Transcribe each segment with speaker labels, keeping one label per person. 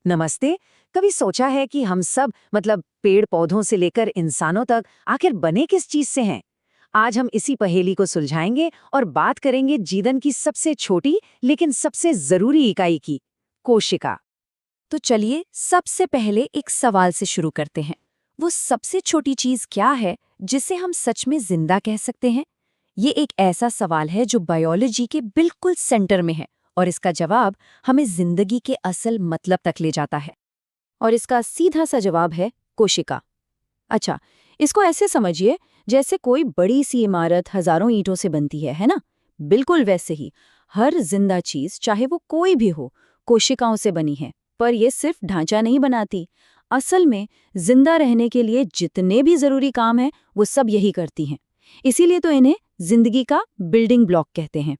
Speaker 1: नमस्ते। कभी सोचा है कि हम सब मतलब पेड़ पौधों से लेकर इंसानों तक आखिर बने किस चीज से हैं? आज हम इसी पहेली को सुलझाएंगे और बात करेंगे जीवन की सबसे छोटी लेकिन सबसे जरूरी इकाई की, कोशिका।
Speaker 2: तो चलिए सबसे पहले एक सवाल से शुरू करते हैं। वो सबसे छोटी चीज क्या है जिसे हम सच में जिंदा कह सकते हैं? ये एक ऐसा सवाल है जो बायोलॉजी के बिल्कुल सेंटर में है और इसका जवाब हमें जिंदगी के असल मतलब तक ले जाता है। और इसका सीधा सा जवाब है कोशिका। अच्छा, इसको ऐसे समझिए जैसे कोई बड़ी सी इमारत हजारों ईंटों से बनती है ना? बिल्कुल वैसे ही हर जिंदा चीज, चाहे वो कोई भी हो, कोशिकाओं से बनी है। पर ये सिर्फ ढांचा नहीं बनाती। असल में जिंदा रहने के लिए जितने भी जरूरी काम हैं, वो सब यही करती हैं। इसीलिए तो इन्हें जिंदगी का बिल्डिंग ब्लॉक कहते हैं।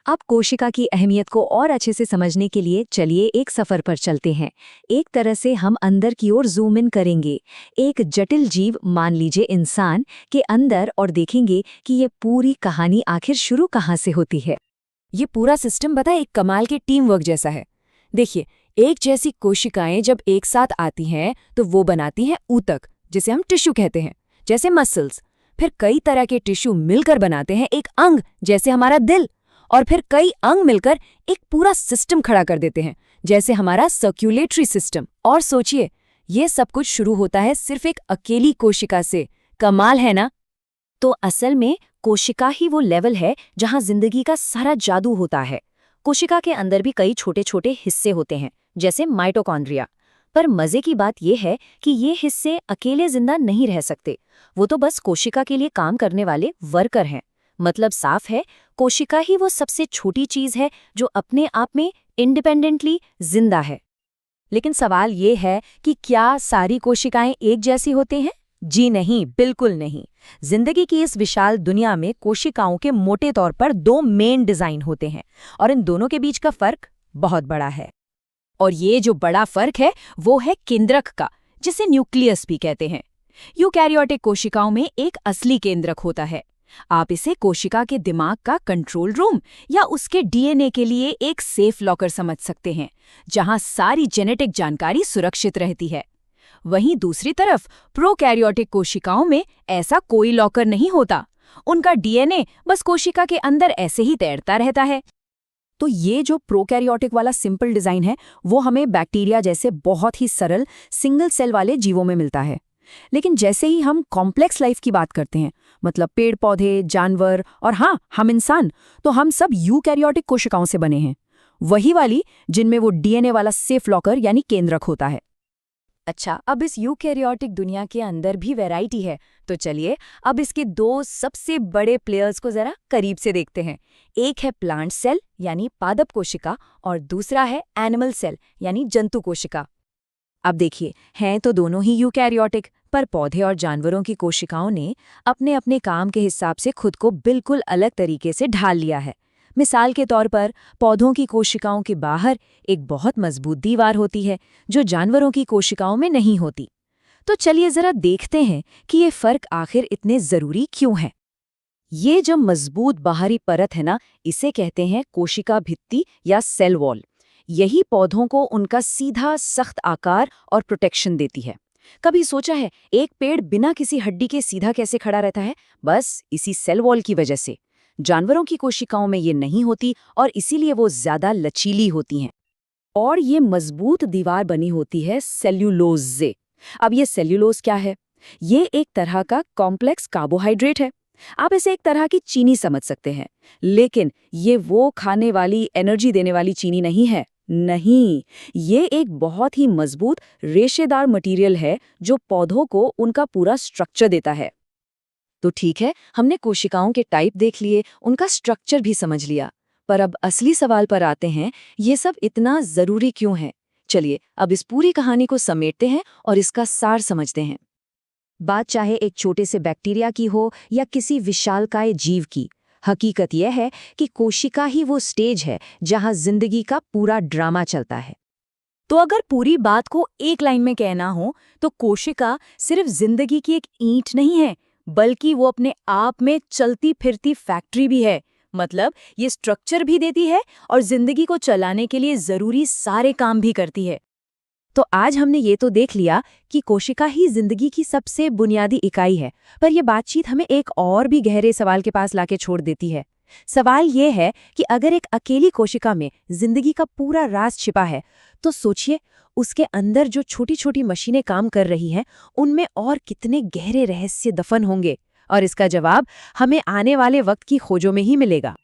Speaker 1: अब कोशिका की अहमियत को और अच्छे से समझने के लिए चलिए एक सफर पर चलते हैं। एक तरह से हम अंदर की ओर जूम इन करेंगे, एक जटिल जीव मान लीजिए इंसान के अंदर, और देखेंगे कि ये पूरी कहानी आखिर शुरू कहाँ से होती है।
Speaker 2: ये पूरा सिस्टम बता एक कमाल के टीम वर्क जैसा है। देखिए, एक जैसी कोशिकाएं जब एक साथ आती हैं तो वो बनाती हैं ऊतक, जिसे हम टिश्यू कहते हैं, जैसे मसल्स। फिर कई तरह के टिश्यू मिलकर बनाते हैं एक अंग, जैसे हमारा दिल। और फिर कई अंग मिलकर एक पूरा सिस्टम खड़ा कर देते हैं, जैसे हमारा सर्कुलेटरी सिस्टम। और सोचिए, ये सब कुछ शुरू होता है सिर्फ एक अकेली कोशिका से। कमाल है ना? तो असल में कोशिका ही वो लेवल है जहां जिंदगी का सारा जादू होता है। कोशिका के अंदर भी कई छोटे छोटे हिस्से होते हैं, जैसे माइटोकॉन्ड्रिया। पर मजे की बात यह है कि ये हिस्से अकेले जिंदा नहीं रह सकते। वो तो बस कोशिका के लिए काम करने वाले वर्कर हैं। मतलब साफ है, कोशिका ही वो सबसे छोटी चीज है जो अपने आप में इंडिपेंडेंटली जिंदा है। लेकिन सवाल ये है कि क्या सारी कोशिकाएं एक जैसी होती हैं? जी नहीं, बिल्कुल नहीं। जिंदगी की इस विशाल दुनिया में कोशिकाओं के मोटे तौर पर दो मेन डिजाइन होते हैं, और इन दोनों के बीच का फर्क बहुत बड़ा है। और ये जो बड़ा फर्क है वो है केंद्रक का, जिसे न्यूक्लियस भी कहते हैं। यूकैरियोटिक कोशिकाओं में एक असली केंद्रक होता है। आप इसे कोशिका के दिमाग का कंट्रोल रूम या उसके डीएनए के लिए एक सेफ लॉकर समझ सकते हैं, जहां सारी जेनेटिक जानकारी सुरक्षित रहती है। वहीं दूसरी तरफ प्रोकैरियोटिक कोशिकाओं में ऐसा कोई लॉकर नहीं होता। उनका डीएनए बस कोशिका के अंदर ऐसे ही तैरता रहता है। तो ये जो प्रोकैरियोटिक वाला सिंपल डिजाइन है, वो हमें बैक्टीरिया जैसे बहुत ही सरल सिंगल सेल वाले जीवों में मिलता है। लेकिन जैसे ही हम कॉम्प्लेक्स लाइफ की बात करते हैं, मतलब पेड़ पौधे, जानवर और हाँ हम इंसान, तो हम सब यूकैरियोटिक कोशिकाओं से बने हैं। वही वाली जिनमें वो डीएनए वाला सेफ लॉकर यानी केंद्रक होता है। अच्छा, अब इस यूकैरियोटिक दुनिया के अंदर भी वैरायटी है। तो चलिए अब इसके दो सबसे बड़े प्लेयर्स को जरा करीब से देखते हैं। एक है प्लांट सेल यानी पादप कोशिका, और दूसरा है एनिमल सेल यानी जंतु कोशिका। अब देखिए, हैं तो दोनों ही यूकैरियोटिक, पर पौधे और जानवरों की कोशिकाओं ने अपने अपने काम के हिसाब से खुद को बिल्कुल अलग तरीके से ढाल लिया है। मिसाल के तौर पर पौधों की कोशिकाओं के बाहर एक बहुत मजबूत दीवार होती है, जो जानवरों की कोशिकाओं में नहीं होती। तो चलिए जरा देखते हैं कि ये फर्क आखिर इतने जरूरी क्यों है। ये जो मजबूत बाहरी परत है ना, इसे कहते हैं कोशिका भित्ति या सेल वॉल। यही पौधों को उनका सीधा सख्त आकार और प्रोटेक्शन देती है। कभी सोचा है एक पेड़ बिना किसी हड्डी के सीधा कैसे खड़ा रहता है? बस इसी सेल वॉल की वजह से। जानवरों की कोशिकाओं में ये नहीं होती और इसीलिए वो ज्यादा लचीली होती हैं। और ये मजबूत दीवार बनी होती है सेल्यूलोज से। अब ये सेल्यूलोज क्या है? ये एक तरह का कॉम्प्लेक्स कार्बोहाइड्रेट है। आप इसे एक तरह की चीनी समझ सकते हैं, लेकिन ये वो खाने वाली, एनर्जी देने वाली चीनी नहीं है। नहीं, ये एक बहुत ही मजबूत रेशेदार मटेरियल है जो पौधों को उनका पूरा स्ट्रक्चर देता है। तो ठीक है, हमने कोशिकाओं के टाइप देख लिए, उनका स्ट्रक्चर भी समझ लिया, पर अब असली सवाल पर आते हैं, ये सब इतना जरूरी क्यों है? चलिए अब इस पूरी कहानी को समेटते हैं और इसका सार समझते हैं। बात चाहे एक छोटे से बैक्टीरिया की हो या किसी विशालकाय जीव की, हकीकत यह है कि कोशिका ही वो स्टेज है जहां जिंदगी का पूरा ड्रामा चलता है। तो अगर पूरी बात को एक लाइन में कहना हो, तो कोशिका सिर्फ जिंदगी की एक ईंट नहीं है, बल्कि वो अपने आप में चलती फिरती फैक्ट्री भी है। मतलब ये स्ट्रक्चर भी देती है और जिंदगी को चलाने के लिए जरूरी सारे काम भी करती है। तो आज हमने ये तो देख लिया कि कोशिका ही जिंदगी की सबसे बुनियादी इकाई है, पर यह बातचीत हमें एक और भी गहरे सवाल के पास लाके छोड़ देती है। सवाल ये है कि अगर एक अकेली कोशिका में जिंदगी का पूरा राज छिपा है, तो सोचिए उसके अंदर जो छोटी छोटी मशीनें काम कर रही हैं, उनमें और कितने गहरे रहस्य दफन होंगे। और इसका जवाब हमें आने वाले वक्त की खोजों में ही मिलेगा।